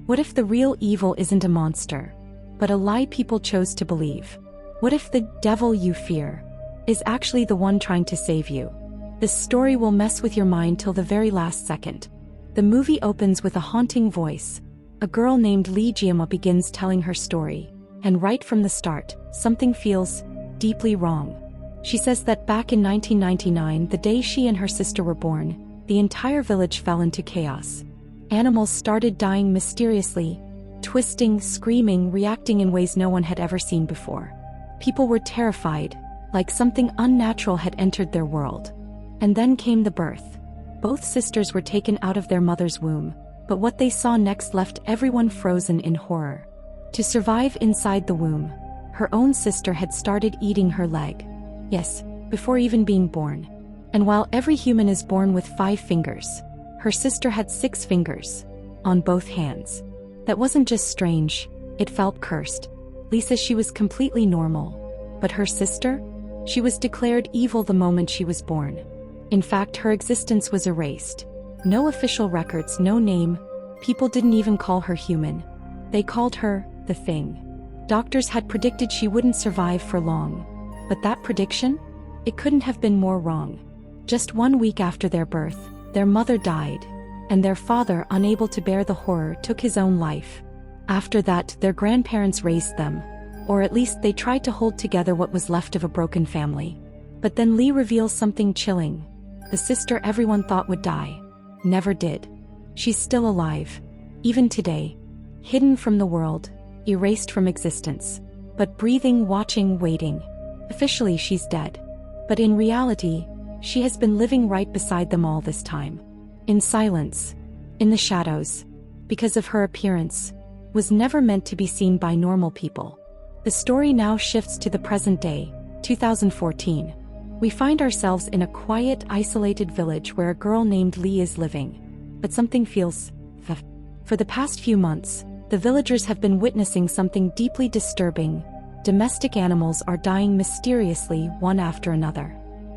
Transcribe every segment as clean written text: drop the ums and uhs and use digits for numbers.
What if the real evil isn't a monster, but a lie people chose to believe? What if the devil you fear is actually the one trying to save you? This story will mess with your mind till the very last second. The movie opens with a haunting voice. A girl named Lee Jiama begins telling her story, and right from the start, something feels deeply wrong. She says that back in 1999, the day she and her sister were born, the entire village fell into chaos. Animals started dying mysteriously, twisting, screaming, reacting in ways no one had ever seen before. People were terrified, like something unnatural had entered their world. And then came the birth. Both sisters were taken out of their mother's womb, but what they saw next left everyone frozen in horror. To survive inside the womb, her own sister had started eating her leg. Yes, before even being born. And while every human is born with 5 fingers, her sister had 6 fingers, on both hands. That wasn't just strange, it felt cursed. Lee says she was completely normal. But her sister? She was declared evil the moment she was born. In fact, her existence was erased. No official records, no name. People didn't even call her human. They called her the Thing. Doctors had predicted she wouldn't survive for long. But that prediction? It couldn't have been more wrong. Just 1 week after their birth, their mother died, and their father, unable to bear the horror, took his own life. After that, their grandparents raised them, or at least they tried to hold together what was left of a broken family. But then Lee reveals something chilling. The sister everyone thought would die never did. She's still alive, even today, hidden from the world, erased from existence, but breathing, watching, waiting. Officially, she's dead. But in reality, she has been living right beside them all this time. In silence, in the shadows, because of her appearance, was never meant to be seen by normal people. The story now shifts to the present day, 2014. We find ourselves in a quiet, isolated village where a girl named Lee is living. But something feels off. For the past few months, the villagers have been witnessing something deeply disturbing. Domestic animals are dying mysteriously, one after another.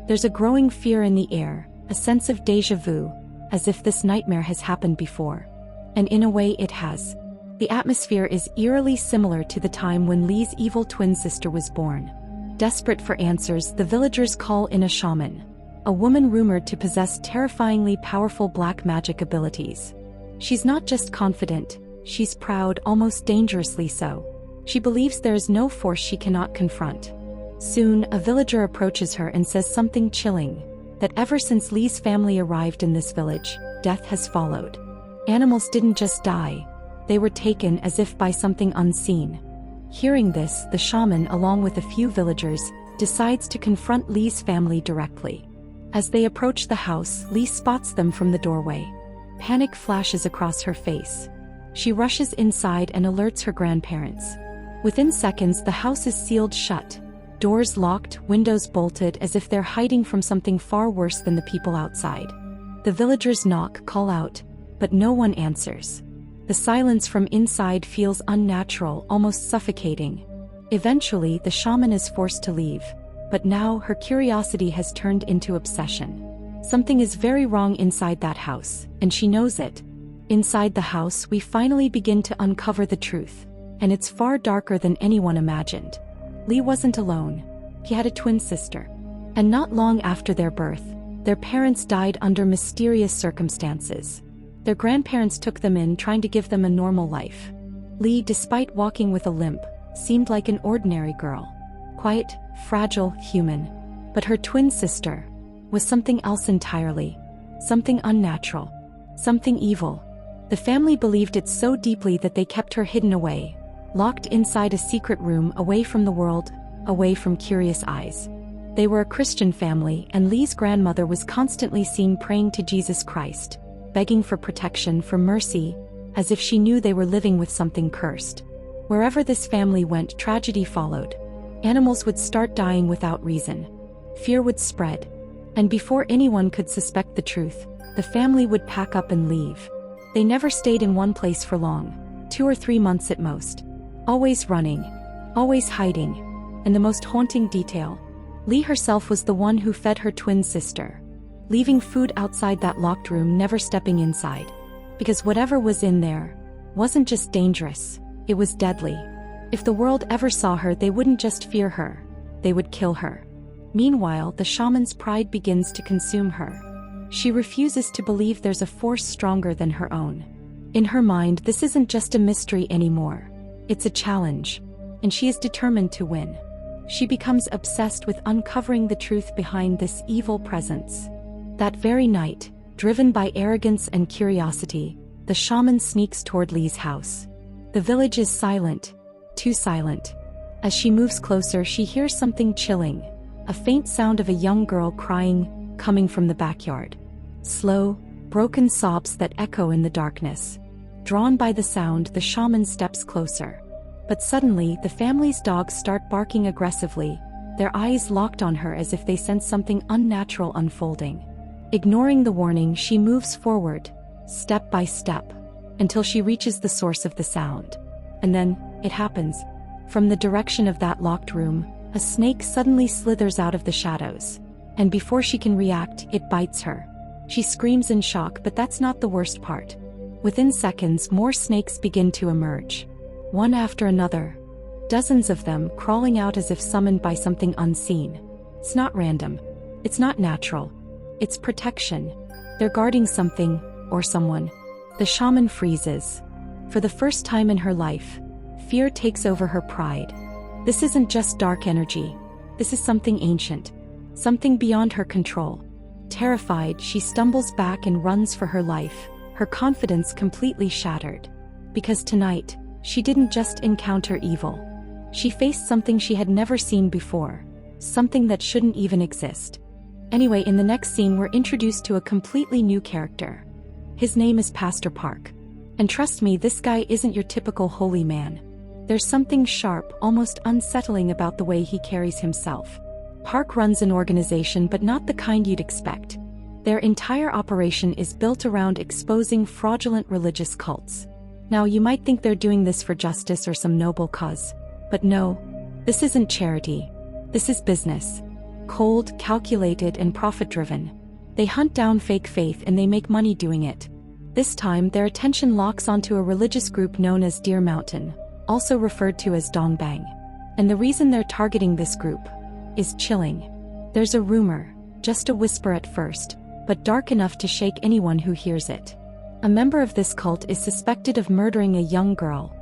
There's a growing fear in the air, a sense of déjà vu, as if this nightmare has happened before. And in a way it has. The atmosphere is eerily similar to the time when Lee's evil twin sister was born. Desperate for answers, the villagers call in a shaman, a woman rumored to possess terrifyingly powerful black magic abilities. She's not just confident, she's proud, almost dangerously so. She believes there is no force she cannot confront. Soon, a villager approaches her and says something chilling, that ever since Lee's family arrived in this village, death has followed. Animals didn't just die, they were taken as if by something unseen. Hearing this, the shaman, along with a few villagers, decides to confront Lee's family directly. As they approach the house, Lee spots them from the doorway. Panic flashes across her face. She rushes inside and alerts her grandparents. Within seconds, the house is sealed shut. Doors locked, windows bolted, as if they're hiding from something far worse than the people outside. The villagers knock, call out, but no one answers. The silence from inside feels unnatural, almost suffocating. Eventually, the shaman is forced to leave, but now her curiosity has turned into obsession. Something is very wrong inside that house, and she knows it. Inside the house, we finally begin to uncover the truth, and it's far darker than anyone imagined. Lee wasn't alone. He had a twin sister. And not long after their birth, their parents died under mysterious circumstances. Their grandparents took them in, trying to give them a normal life. Lee, despite walking with a limp, seemed like an ordinary girl. Quiet, fragile, human. But her twin sister was something else entirely. Something unnatural. Something evil. The family believed it so deeply that they kept her hidden away, locked inside a secret room, away from the world, away from curious eyes. They were a Christian family, and Lee's grandmother was constantly seen praying to Jesus Christ, begging for protection, for mercy, as if she knew they were living with something cursed. Wherever this family went, tragedy followed. Animals would start dying without reason. Fear would spread. And before anyone could suspect the truth, the family would pack up and leave. They never stayed in one place for long, 2 or 3 months at most. Always running, always hiding. And the most haunting detail, Lee herself was the one who fed her twin sister, leaving food outside that locked room, never stepping inside. Because whatever was in there wasn't just dangerous, it was deadly. If the world ever saw her, they wouldn't just fear her, they would kill her. Meanwhile, the shaman's pride begins to consume her. She refuses to believe there's a force stronger than her own. In her mind, this isn't just a mystery anymore. It's a challenge, and she is determined to win. She becomes obsessed with uncovering the truth behind this evil presence. That very night, driven by arrogance and curiosity, the shaman sneaks toward Lee's house. The village is silent, too silent. As she moves closer, she hears something chilling, a faint sound of a young girl crying, coming from the backyard. Slow, broken sobs that echo in the darkness. Drawn by the sound, the shaman steps closer. But suddenly, the family's dogs start barking aggressively, their eyes locked on her as if they sense something unnatural unfolding. Ignoring the warning, she moves forward, step by step, until she reaches the source of the sound. And then, it happens. From the direction of that locked room, a snake suddenly slithers out of the shadows. And before she can react, it bites her. She screams in shock, but that's not the worst part. Within seconds, more snakes begin to emerge. One after another. Dozens of them crawling out as if summoned by something unseen. It's not random. It's not natural. It's protection. They're guarding something, or someone. The shaman freezes. For the first time in her life, fear takes over her pride. This isn't just dark energy. This is something ancient. Something beyond her control. Terrified, she stumbles back and runs for her life, her confidence completely shattered. Because tonight, she didn't just encounter evil. She faced something she had never seen before. Something that shouldn't even exist. Anyway, in the next scene, we're introduced to a completely new character. His name is Pastor Park. And trust me, this guy isn't your typical holy man. There's something sharp, almost unsettling about the way he carries himself. Park runs an organization, but not the kind you'd expect. Their entire operation is built around exposing fraudulent religious cults. Now, you might think they're doing this for justice or some noble cause. But no, this isn't charity. This is business. Cold, calculated, and profit-driven. They hunt down fake faith and they make money doing it. This time, their attention locks onto a religious group known as Deer Mountain, also referred to as Dongbang. And the reason they're targeting this group is chilling. There's a rumor, just a whisper at first, but dark enough to shake anyone who hears it. A member of this cult is suspected of murdering a young girl,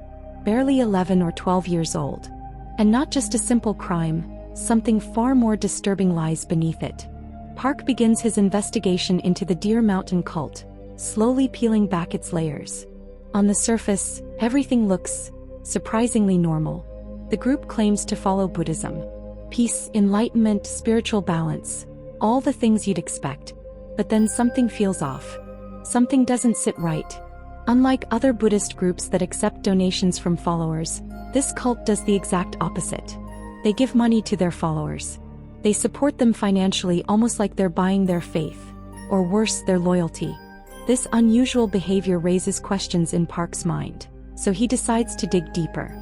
barely 11 or 12 years old. And not just a simple crime, something far more disturbing lies beneath it. Park begins his investigation into the Deer Mountain cult, slowly peeling back its layers. On the surface, everything looks surprisingly normal. The group claims to follow Buddhism. Peace, enlightenment, spiritual balance. All the things you'd expect. But then something feels off. Something doesn't sit right. Unlike other Buddhist groups that accept donations from followers, this cult does the exact opposite. They give money to their followers. They support them financially, almost like they're buying their faith. Or worse, their loyalty. This unusual behavior raises questions in Park's mind, so he decides to dig deeper.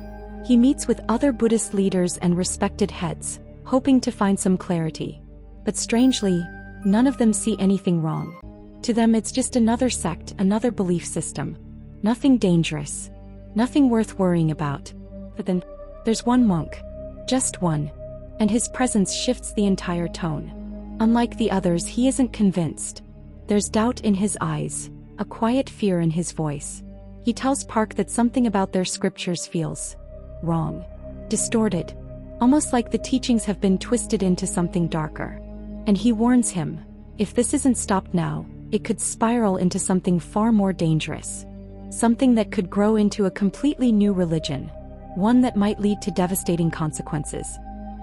He meets with other Buddhist leaders and respected heads, hoping to find some clarity. But strangely, none of them see anything wrong. To them, it's just another sect, another belief system. Nothing dangerous. Nothing worth worrying about. But then, there's one monk. Just one. And his presence shifts the entire tone. Unlike the others, he isn't convinced. There's doubt in his eyes, a quiet fear in his voice. He tells Park that something about their scriptures feels wrong, distorted, almost like the teachings have been twisted into something darker. And he warns him, if this isn't stopped now, it could spiral into something far more dangerous. Something that could grow into a completely new religion, one that might lead to devastating consequences.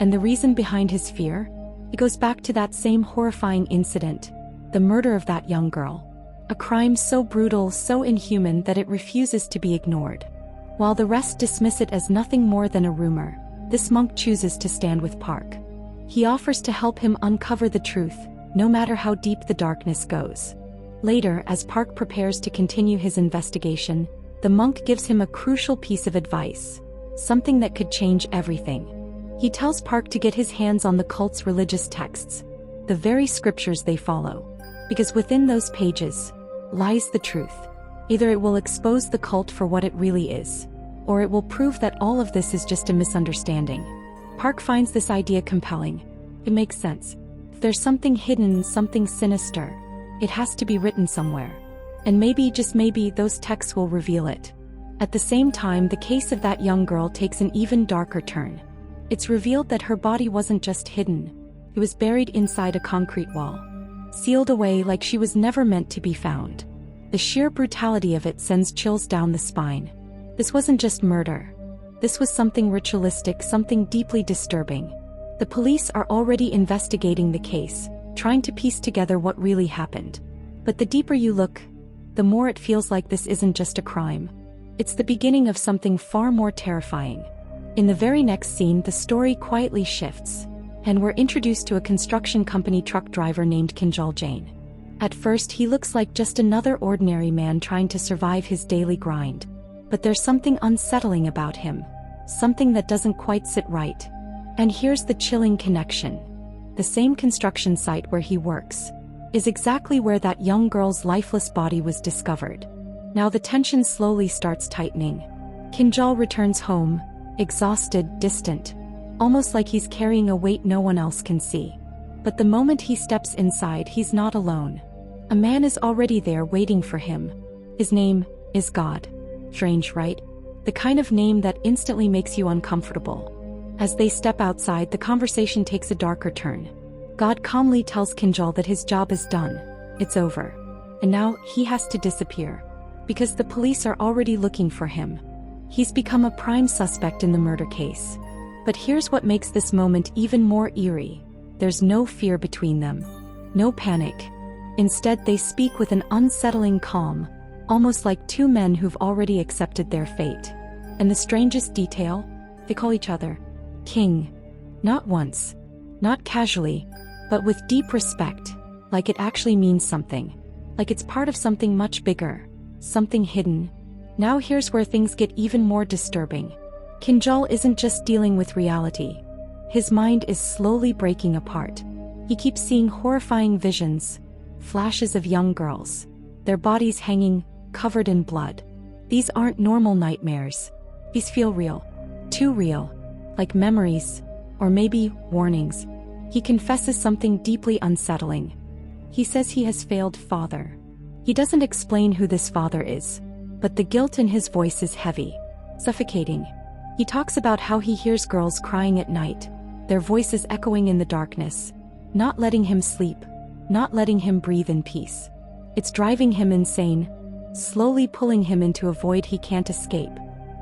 And the reason behind his fear? It goes back to that same horrifying incident, the murder of that young girl. A crime so brutal, so inhuman that it refuses to be ignored. While the rest dismiss it as nothing more than a rumor, this monk chooses to stand with Park. He offers to help him uncover the truth, no matter how deep the darkness goes. Later, as Park prepares to continue his investigation, the monk gives him a crucial piece of advice, something that could change everything. He tells Park to get his hands on the cult's religious texts, the very scriptures they follow, because within those pages lies the truth. Either it will expose the cult for what it really is, or it will prove that all of this is just a misunderstanding. Park finds this idea compelling. It makes sense. If there's something hidden, something sinister, it has to be written somewhere. And maybe, just maybe, those texts will reveal it. At the same time, the case of that young girl takes an even darker turn. It's revealed that her body wasn't just hidden. It was buried inside a concrete wall, sealed away like she was never meant to be found. The sheer brutality of it sends chills down the spine. This wasn't just murder. This was something ritualistic, something deeply disturbing. The police are already investigating the case, trying to piece together what really happened. But the deeper you look, the more it feels like this isn't just a crime. It's the beginning of something far more terrifying. In the very next scene, the story quietly shifts, and we're introduced to a construction company truck driver named Kinjal Jain. At first, he looks like just another ordinary man trying to survive his daily grind. But there's something unsettling about him, something that doesn't quite sit right. And here's the chilling connection. The same construction site where he works is exactly where that young girl's lifeless body was discovered. Now the tension slowly starts tightening. Kinjal returns home, exhausted, distant, almost like he's carrying a weight no one else can see. But the moment he steps inside, he's not alone. A man is already there waiting for him. His name is God. Strange, right? The kind of name that instantly makes you uncomfortable. As they step outside, the conversation takes a darker turn. God calmly tells Kinjal that his job is done. It's over. And now he has to disappear, because the police are already looking for him. He's become a prime suspect in the murder case. But here's what makes this moment even more eerie. There's no fear between them. No panic. Instead, they speak with an unsettling calm, almost like two men who've already accepted their fate. And the strangest detail? They call each other King. Not once. Not casually. But with deep respect. Like it actually means something. Like it's part of something much bigger. Something hidden. Now here's where things get even more disturbing. Kinjal isn't just dealing with reality. His mind is slowly breaking apart. He keeps seeing horrifying visions. Flashes of young girls. Their bodies hanging, covered in blood. These aren't normal nightmares. These feel real. Too real. Like memories. Or maybe warnings. He confesses something deeply unsettling. He says he has failed father. He doesn't explain who this father is. But the guilt in his voice is heavy. Suffocating. He talks about how he hears girls crying at night. Their voices echoing in the darkness. Not letting him sleep. Not letting him breathe in peace. It's driving him insane. Slowly pulling him into a void he can't escape.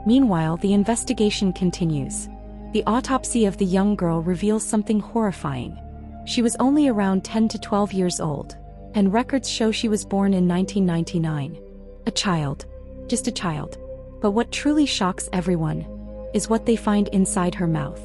Meanwhile, the investigation continues. The autopsy of the young girl reveals something horrifying. She was only around 10 to 12 years old, and records show she was born in 1999. A child. Just a child. But what truly shocks everyone is what they find inside her mouth.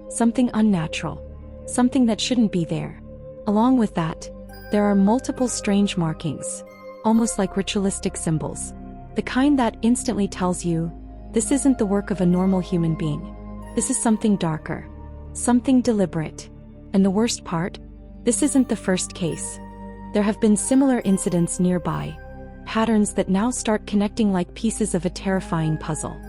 Something unnatural. Something that shouldn't be there. Along with that, there are multiple strange markings, almost like ritualistic symbols. The kind that instantly tells you, this isn't the work of a normal human being. This is something darker. Something deliberate. And the worst part? This isn't the first case. There have been similar incidents nearby. Patterns that now start connecting like pieces of a terrifying puzzle.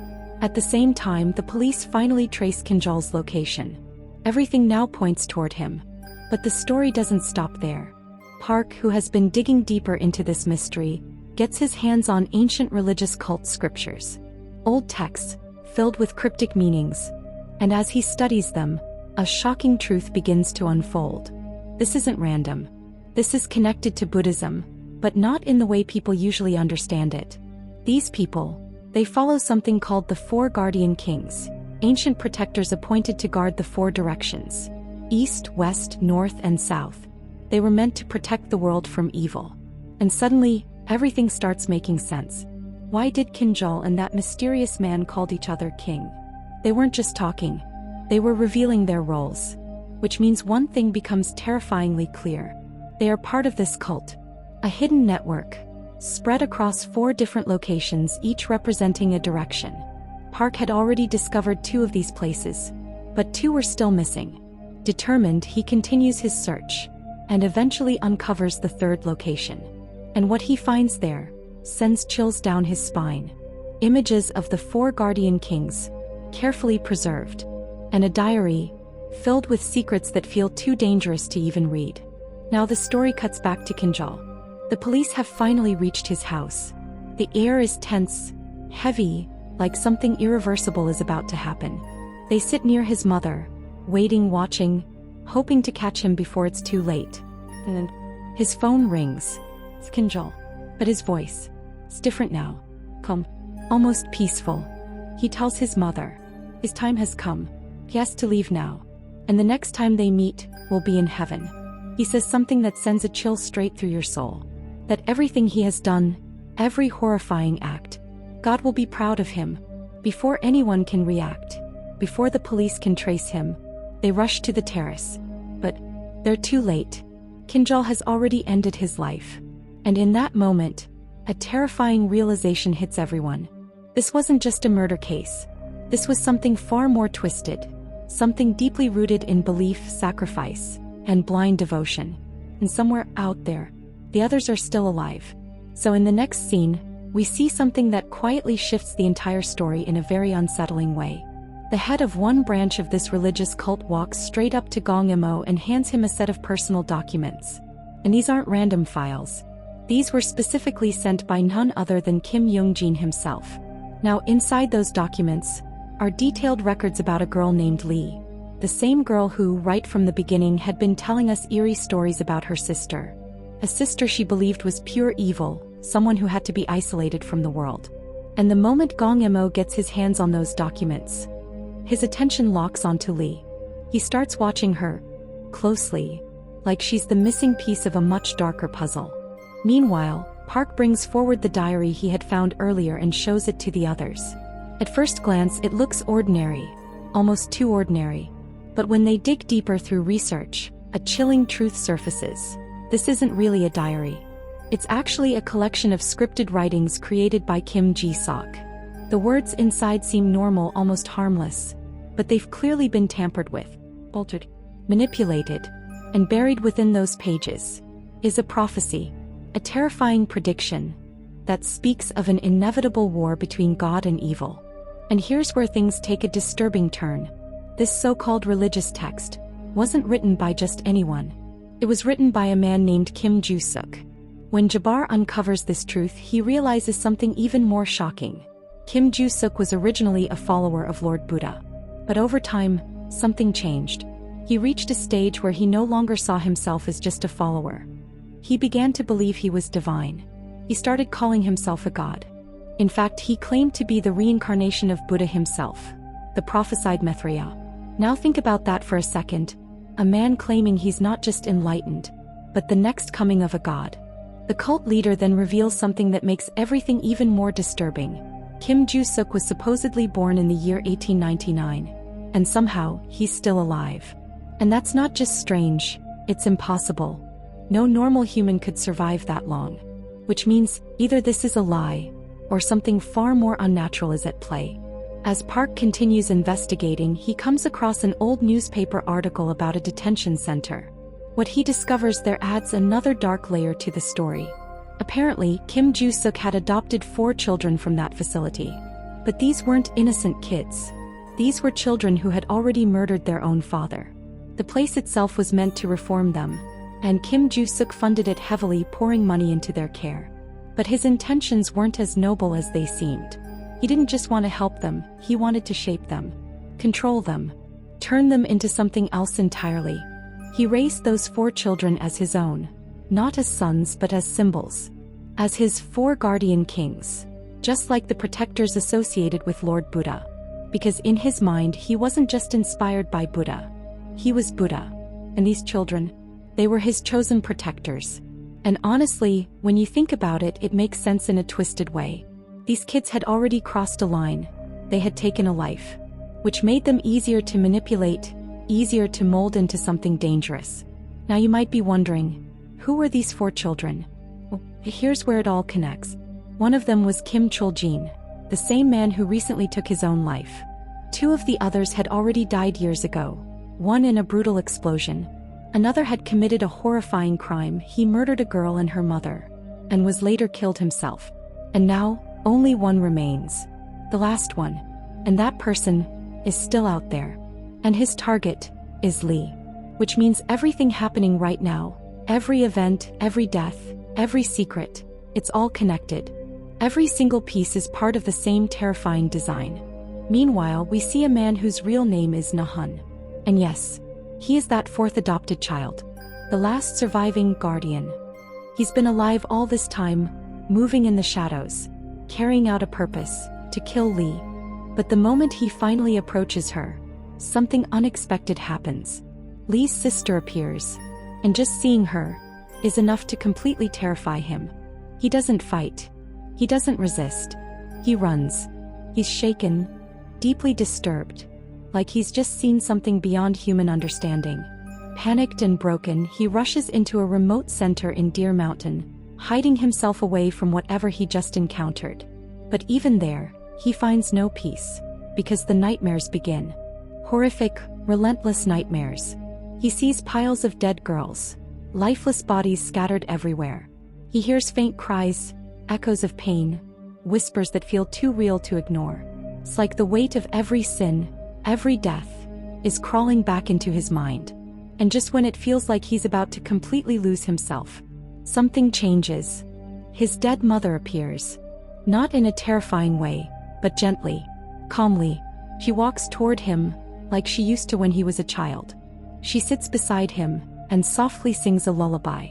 At the same time, the police finally trace Kinjal's location. Everything now points toward him. But the story doesn't stop there. Park, who has been digging deeper into this mystery, gets his hands on ancient religious cult scriptures. Old texts, filled with cryptic meanings. And as he studies them, a shocking truth begins to unfold. This isn't random. This is connected to Buddhism, but not in the way people usually understand it. These people, they follow something called the Four Guardian Kings, ancient protectors appointed to guard the four directions: east, west, north, and south. They were meant to protect the world from evil. And suddenly, everything starts making sense. Why did Kinjal and that mysterious man called each other king? They weren't just talking. They were revealing their roles. Which means one thing becomes terrifyingly clear. They are part of this cult. A hidden network, spread across 4 different locations, each representing a direction. Park had already discovered 2 of these places, but 2 were still missing. Determined, he continues his search, and eventually uncovers the 3rd location. And what he finds there, sends chills down his spine. Images of the 4 guardian kings, carefully preserved, and a diary filled with secrets that feel too dangerous to even read. Now the story cuts back to Kinjal. The police have finally reached his house. The air is tense, heavy, like something irreversible is about to happen. They sit near his mother, waiting, watching, hoping to catch him before it's too late. And then his phone rings. It's Kinjal. But his voice is different now. Calm, almost peaceful. He tells his mother his time has come. He has to leave now. And the next time they meet will be in heaven. He says something that sends a chill straight through your soul. That everything he has done, every horrifying act, God will be proud of him. Before anyone can react, before the police can trace him, they rush to the terrace. But they're too late. Kinjal has already ended his life. And in that moment, a terrifying realization hits everyone. This wasn't just a murder case. This was something far more twisted. Something deeply rooted in belief, sacrifice, and blind devotion. And somewhere out there, the others are still alive. So in the next scene, we see something that quietly shifts the entire story in a very unsettling way. The head of one branch of this religious cult walks straight up to Gong Imo and hands him a set of personal documents. And these aren't random files. These were specifically sent by none other than Kim Young-jin himself. Now inside those documents are detailed records about a girl named Lee. The same girl who, right from the beginning, had been telling us eerie stories about her sister. A sister she believed was pure evil, someone who had to be isolated from the world. And the moment Gong Imo gets his hands on those documents, his attention locks onto Lee. He starts watching her closely, like she's the missing piece of a much darker puzzle. Meanwhile, Park brings forward the diary he had found earlier and shows it to the others. At first glance, it looks ordinary, almost too ordinary. But when they dig deeper through research, a chilling truth surfaces. This isn't really a diary. It's actually a collection of scripted writings created by Kim Ji-sok. The words inside seem normal, almost harmless, but they've clearly been tampered with, altered, manipulated, and buried within those pages is a prophecy, a terrifying prediction that speaks of an inevitable war between God and evil. And here's where things take a disturbing turn. This so-called religious text wasn't written by just anyone. It was written by a man named Kim Ju-suk. When Jabbar uncovers this truth, he realizes something even more shocking. Kim Ju-suk was originally a follower of Lord Buddha. But over time, something changed. He reached a stage where he no longer saw himself as just a follower. He began to believe he was divine. He started calling himself a god. In fact, he claimed to be the reincarnation of Buddha himself, the prophesied Maitreya. Now think about that for a second. A man claiming he's not just enlightened, but the next coming of a god. The cult leader then reveals something that makes everything even more disturbing. Kim Ju-suk was supposedly born in the year 1899, and somehow, he's still alive. And that's not just strange, it's impossible. No normal human could survive that long. Which means, either this is a lie, or something far more unnatural is at play. As Park continues investigating, he comes across an old newspaper article about a detention center. What he discovers there adds another dark layer to the story. Apparently, Kim Ju-suk had adopted 4 children from that facility. But these weren't innocent kids. These were children who had already murdered their own father. The place itself was meant to reform them, and Kim Ju-suk funded it heavily, pouring money into their care. But his intentions weren't as noble as they seemed. He didn't just want to help them, he wanted to shape them, control them, turn them into something else entirely. He raised those 4 children as his own, not as sons but as symbols, as his 4 guardian kings, just like the protectors associated with Lord Buddha. Because in his mind, he wasn't just inspired by Buddha, he was Buddha. And these children, they were his chosen protectors. And honestly, when you think about it, it makes sense in a twisted way. These kids had already crossed a line. They had taken a life, which made them easier to manipulate, easier to mold into something dangerous. Now you might be wondering, who were these 4 children? Well, here's where it all connects. One of them was Kim Chul-jin, the same man who recently took his own life. 2 of the others had already died years ago, one in a brutal explosion. Another had committed a horrifying crime. He murdered a girl and her mother, and was later killed himself. And now, only one remains. The last one. And that person is still out there. And his target is Lee. Which means everything happening right now, every event, every death, every secret, it's all connected. Every single piece is part of the same terrifying design. Meanwhile, we see a man whose real name is Nahun. And yes, he is that fourth adopted child. The last surviving guardian. He's been alive all this time, moving in the shadows, carrying out a purpose, to kill Lee. But the moment he finally approaches her, something unexpected happens. Lee's sister appears, and just seeing her is enough to completely terrify him. He doesn't fight. He doesn't resist. He runs. He's shaken, deeply disturbed, like he's just seen something beyond human understanding. Panicked and broken, he rushes into a remote center in Deer Mountain, hiding himself away from whatever he just encountered. But even there, he finds no peace, because the nightmares begin. Horrific, relentless nightmares. He sees piles of dead girls, lifeless bodies scattered everywhere. He hears faint cries, echoes of pain, whispers that feel too real to ignore. It's like the weight of every sin, every death, is crawling back into his mind. And just when it feels like he's about to completely lose himself, something changes. His dead mother appears. Not in a terrifying way, but gently, calmly. She walks toward him, like she used to when he was a child. She sits beside him, and softly sings a lullaby.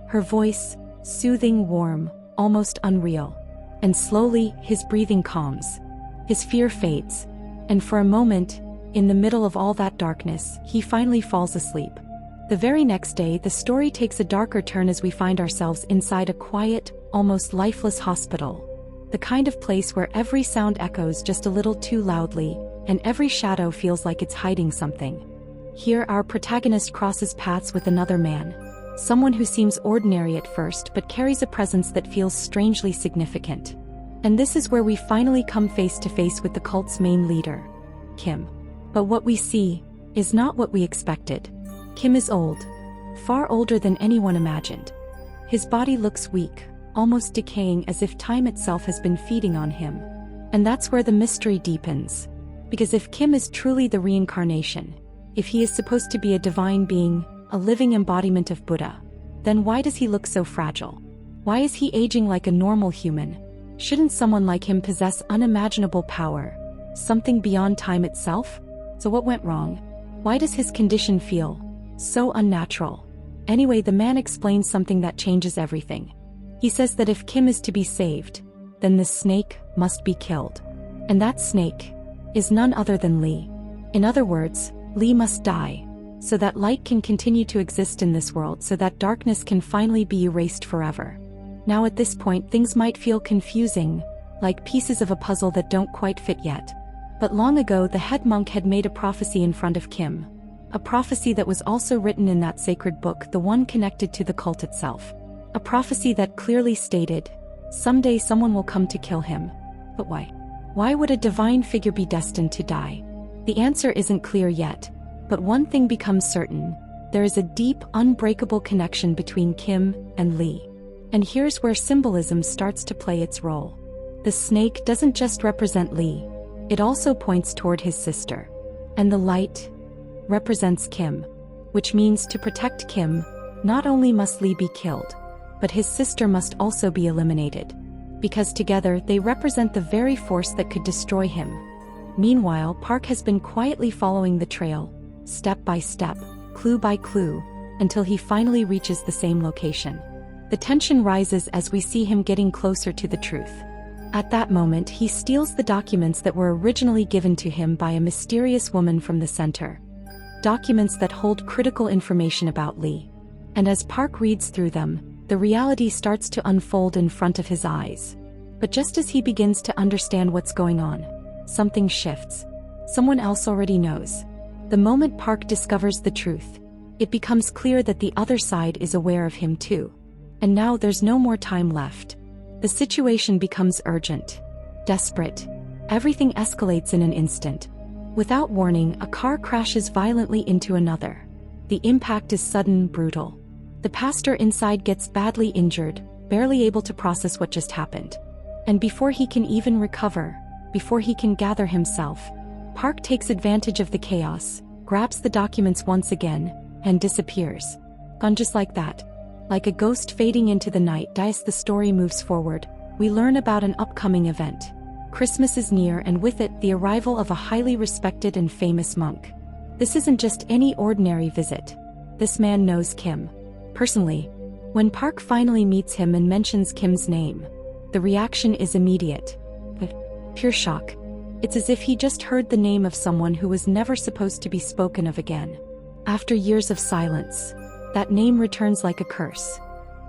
Her voice, soothing, warm, almost unreal. And slowly, his breathing calms. His fear fades. And for a moment, in the middle of all that darkness, he finally falls asleep. The very next day, the story takes a darker turn as we find ourselves inside a quiet, almost lifeless hospital. The kind of place where every sound echoes just a little too loudly, and every shadow feels like it's hiding something. Here, our protagonist crosses paths with another man. Someone who seems ordinary at first but carries a presence that feels strangely significant. And this is where we finally come face to face with the cult's main leader, Kim. But what we see is not what we expected. Kim is old, far older than anyone imagined. His body looks weak, almost decaying, as if time itself has been feeding on him. And that's where the mystery deepens. Because if Kim is truly the reincarnation, if he is supposed to be a divine being, a living embodiment of Buddha, then why does he look so fragile? Why is he aging like a normal human? Shouldn't someone like him possess unimaginable power, something beyond time itself? So what went wrong? Why does his condition feel so unnatural? Anyway, the man explains something that changes everything. He says that if Kim is to be saved, then the snake must be killed. And that snake is none other than Lee. In other words, Lee must die, so that light can continue to exist in this world, so that darkness can finally be erased forever. Now at this point, things might feel confusing, like pieces of a puzzle that don't quite fit yet. But long ago, the head monk had made a prophecy in front of Kim. A prophecy that was also written in that sacred book, the one connected to the cult itself. A prophecy that clearly stated, someday someone will come to kill him. But why? Why would a divine figure be destined to die? The answer isn't clear yet, but one thing becomes certain. There is a deep, unbreakable connection between Kim and Lee. And here's where symbolism starts to play its role. The snake doesn't just represent Lee. It also points toward his sister. And the light represents Kim, which means to protect Kim, not only must Lee be killed, but his sister must also be eliminated. Because together they represent the very force that could destroy him. Meanwhile, Park has been quietly following the trail, step by step, clue by clue, until he finally reaches the same location. The tension rises as we see him getting closer to the truth. At that moment, he steals the documents that were originally given to him by a mysterious woman from the center. Documents that hold critical information about Lee. And as Park reads through them, the reality starts to unfold in front of his eyes. But just as he begins to understand what's going on, something shifts. Someone else already knows. The moment Park discovers the truth, it becomes clear that the other side is aware of him too. And now there's no more time left. The situation becomes urgent, desperate. Everything escalates in an instant. Without warning, a car crashes violently into another. The impact is sudden, brutal. The pastor inside gets badly injured, barely able to process what just happened. And before he can even recover, before he can gather himself, Park takes advantage of the chaos, grabs the documents once again, and disappears. Gone just like that. Like a ghost fading into the night. As the story moves forward, we learn about an upcoming event. Christmas is near, and with it, the arrival of a highly respected and famous monk. This isn't just any ordinary visit. This man knows Kim personally. When Park finally meets him and mentions Kim's name, the reaction is immediate. Pure shock. It's as if he just heard the name of someone who was never supposed to be spoken of again. After years of silence, that name returns like a curse.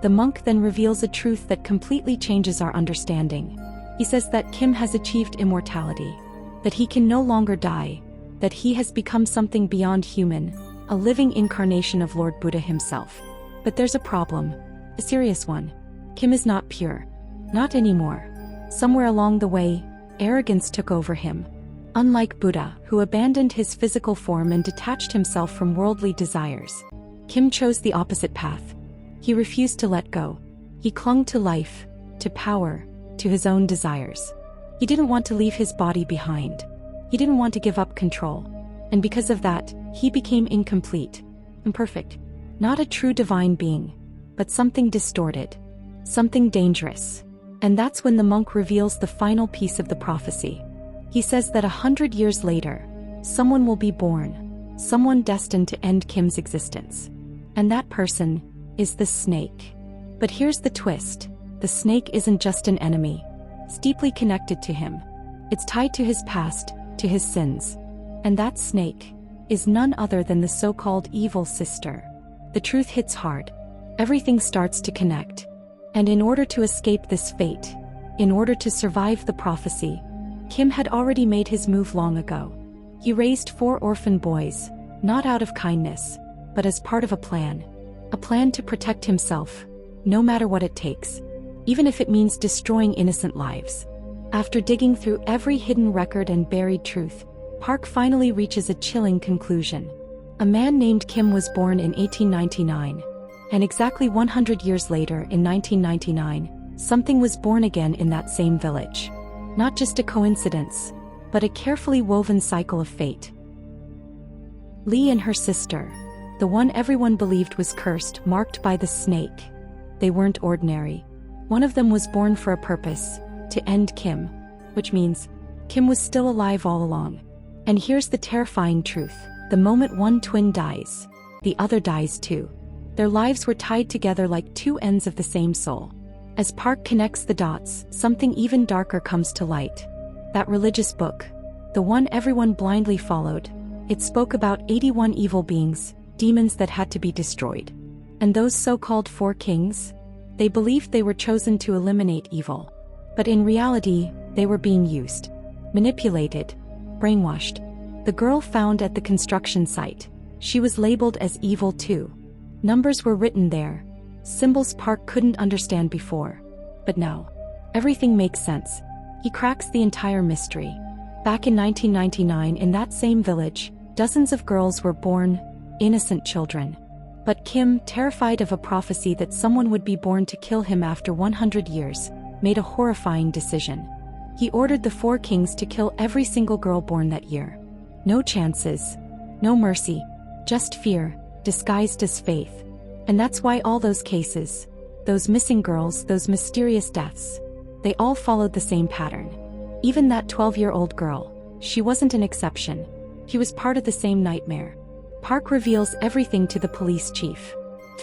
The monk then reveals a truth that completely changes our understanding. He says that Kim has achieved immortality, that he can no longer die, that he has become something beyond human, a living incarnation of Lord Buddha himself. But there's a problem, a serious one. Kim is not pure. Not anymore. Somewhere along the way, arrogance took over him. Unlike Buddha, who abandoned his physical form and detached himself from worldly desires, Kim chose the opposite path. He refused to let go. He clung to life, to power, to his own desires. He didn't want to leave his body behind. He didn't want to give up control. And because of that, he became incomplete, imperfect. Not a true divine being, but something distorted, something dangerous. And that's when the monk reveals the final piece of the prophecy. He says that 100 years later, someone will be born, someone destined to end Kim's existence. And that person is the snake. But here's the twist. The snake isn't just an enemy. It's deeply connected to him. It's tied to his past, to his sins. And that snake is none other than the so-called evil sister. The truth hits hard. Everything starts to connect. And in order to escape this fate, in order to survive the prophecy, Kim had already made his move long ago. He raised 4 orphan boys, not out of kindness, but as part of a plan to protect himself, no matter what it takes, even if it means destroying innocent lives. After digging through every hidden record and buried truth, Park finally reaches a chilling conclusion. A man named Kim was born in 1899, and exactly 100 years later, in 1999, something was born again in that same village. Not just a coincidence, but a carefully woven cycle of fate. Lee and her sister, the one everyone believed was cursed, marked by the snake. They weren't ordinary. One of them was born for a purpose, to end Kim, which means Kim was still alive all along. And here's the terrifying truth. The moment one twin dies, the other dies too. Their lives were tied together like 2 ends of the same soul. As Park connects the dots, something even darker comes to light. That religious book, the one everyone blindly followed, it spoke about 81 evil beings, demons that had to be destroyed. And those so-called 4 kings? They believed they were chosen to eliminate evil. But in reality, they were being used, manipulated, brainwashed. The girl found at the construction site, she was labeled as evil too. Numbers were written there, symbols Park couldn't understand before. But now, everything makes sense. He cracks the entire mystery. Back in 1999, in that same village, dozens of girls were born, innocent children. But Kim, terrified of a prophecy that someone would be born to kill him after 100 years, made a horrifying decision. He ordered the 4 kings to kill every single girl born that year. No chances, no mercy, just fear, disguised as faith. And that's why all those cases, those missing girls, those mysterious deaths, they all followed the same pattern. Even that 12-year-old girl, she wasn't an exception. She was part of the same nightmare. Park reveals everything to the police chief.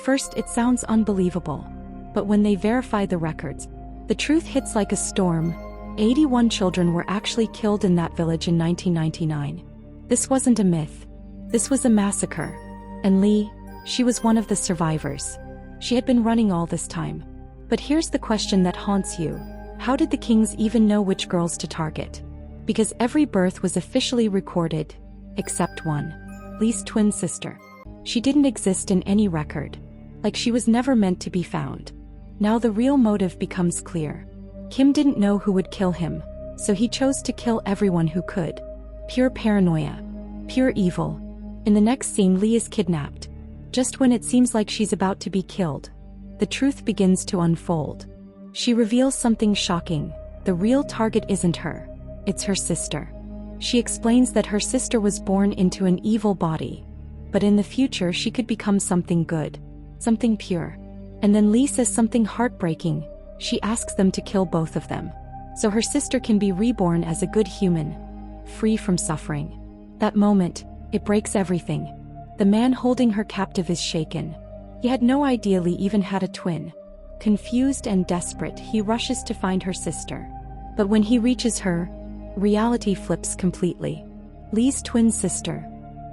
First, it sounds unbelievable. But when they verify the records, the truth hits like a storm. 81 children were actually killed in that village in 1999. This wasn't a myth. This was a massacre. And Lee, she was one of the survivors. She had been running all this time. But here's the question that haunts you. How did the kings even know which girls to target? Because every birth was officially recorded, except one. Lee's twin sister. She didn't exist in any record. Like she was never meant to be found. Now the real motive becomes clear. Kim didn't know who would kill him, so he chose to kill everyone who could. Pure paranoia. Pure evil. In the next scene, Lee is kidnapped. Just when it seems like she's about to be killed, the truth begins to unfold. She reveals something shocking. the real target isn't her. It's her sister. She explains that her sister was born into an evil body, but in the future she could become something good, something pure. And then Lee says something heartbreaking. She asks them to kill both of them, so her sister can be reborn as a good human, free from suffering. That moment, it breaks everything. The man holding her captive is shaken. He had no idea Lee even had a twin. Confused and desperate, he rushes to find her sister. But when he reaches her, reality flips completely. Lee's twin sister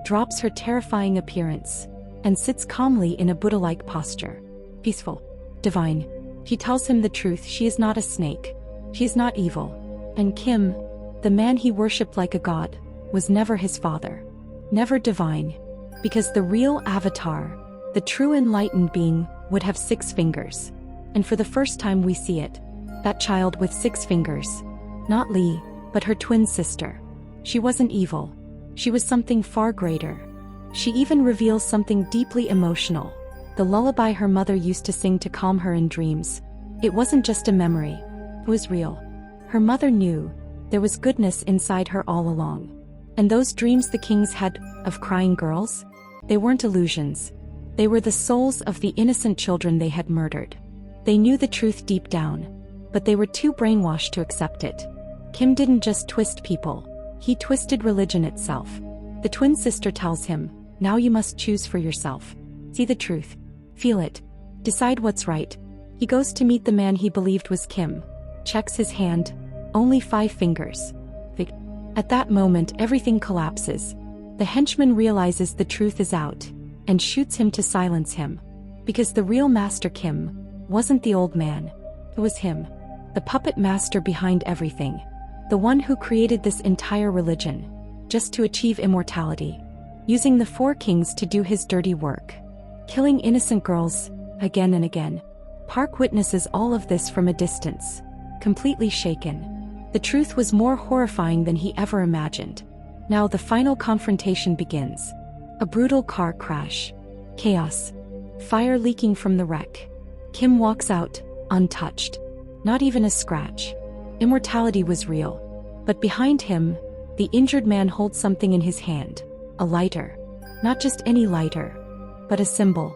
drops her terrifying appearance and sits calmly in a Buddha-like posture. Peaceful, divine. She tells him the truth. She is not a snake. She is not evil. And Kim, the man he worshipped like a god, was never his father. Never divine. Because the real avatar, the true enlightened being, would have 6 fingers. And for the first time we see it. That child with 6 fingers. Not Lee, but her twin sister. She wasn't evil. She was something far greater. She even reveals something deeply emotional. The lullaby her mother used to sing to calm her in dreams. It wasn't just a memory. It was real. Her mother knew there was goodness inside her all along. And those dreams the kings had of crying girls? They weren't illusions. They were the souls of the innocent children they had murdered. They knew the truth deep down, but they were too brainwashed to accept it. Kim didn't just twist people. He twisted religion itself. The twin sister tells him, now you must choose for yourself. See the truth. Feel it. Decide what's right. He goes to meet the man he believed was Kim. Checks his hand. Only 5 fingers. At that moment, everything collapses. The henchman realizes the truth is out and shoots him to silence him. Because the real master Kim wasn't the old man. It was him. The puppet master behind everything. The one who created this entire religion, just to achieve immortality. Using the 4 kings to do his dirty work. Killing innocent girls, again and again. Park witnesses all of this from a distance. Completely shaken. The truth was more horrifying than he ever imagined. Now the final confrontation begins. A brutal car crash. Chaos. Fire leaking from the wreck. Kim walks out, untouched. Not even a scratch. Immortality was real. But behind him, the injured man holds something in his hand. A lighter. Not just any lighter, but a symbol.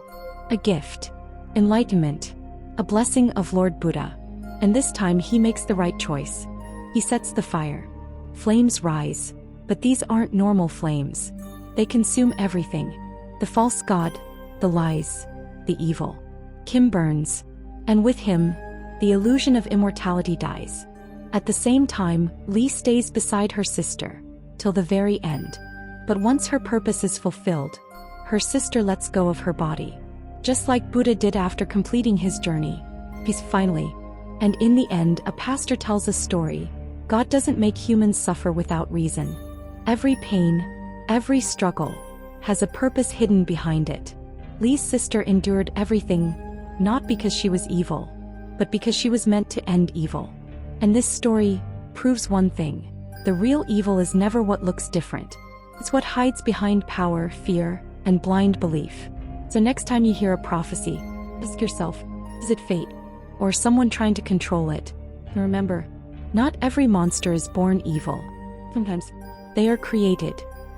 A gift. Enlightenment. A blessing of Lord Buddha. And this time he makes the right choice. He sets the fire. Flames rise. But these aren't normal flames. They consume everything. The false god, the lies, the evil. Kim burns. And with him, the illusion of immortality dies. At the same time, Lee stays beside her sister, till the very end. But once her purpose is fulfilled, her sister lets go of her body. Just like Buddha did after completing his journey. Peace finally. And in the end, a pastor tells a story. God doesn't make humans suffer without reason. Every pain, every struggle, has a purpose hidden behind it. Lee's sister endured everything, not because she was evil, but because she was meant to end evil. And this story proves one thing. The real evil is never what looks different. It's what hides behind power, fear, and blind belief. So next time you hear a prophecy, ask yourself, is it fate? Or someone trying to control it? And remember, not every monster is born evil. Sometimes, they are created.